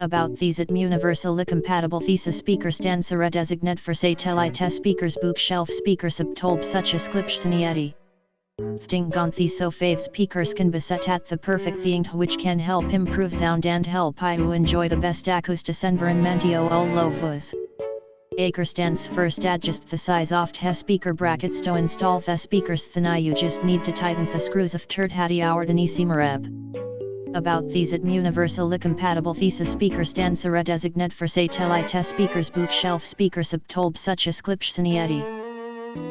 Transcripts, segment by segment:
About these at universally compatible thesis speaker stands are designate for satellite speakers bookshelf speakers subtolb such as Klipsch Sony Edi. Vtingon so faith speakers can be set at the perfect thing which can help improve sound and help I to enjoy the best acoustic environment all lovus. Acre stands first adjust the size of the speaker brackets to install the speakers then you just need to tighten the screws of turd hadi hour and easy mareb. About these at universally compatible thesis speaker stands are designate for satellite speakers bookshelf speakers subtolb such as Klipsch Sony Edi.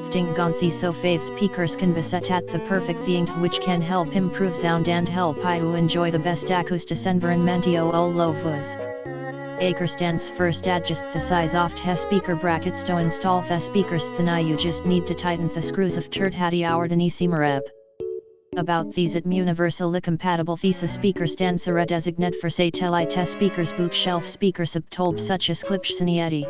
Vtingon so faith speakers can be set at the perfect thing which can help improve sound and help I to enjoy the best acoustic environment all lovus. Acre stands first adjust the size of the speaker brackets to install the speakers then you just need to tighten the screws of turd hadi hour and easy mareb. About these at universally compatible thesis speaker stands are designate for satellite speakers bookshelf speakers subtolb such as Klipsch Sony Edi.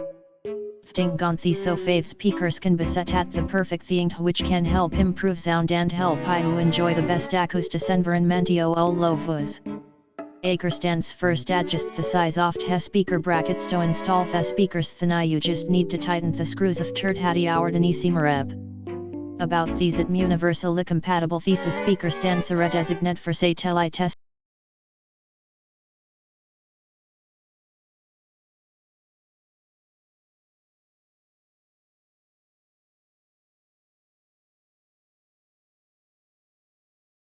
Vtingon so faith speakers can be set at the perfect thing which can help improve sound and help I to enjoy the best acoustic environment all lovus. Acre stands first adjust the size of the speaker brackets to install the speakers then you just need to tighten the screws of turd hadi hour and easy mareb. About these at universally compatible thesis speaker stands are designate for satellite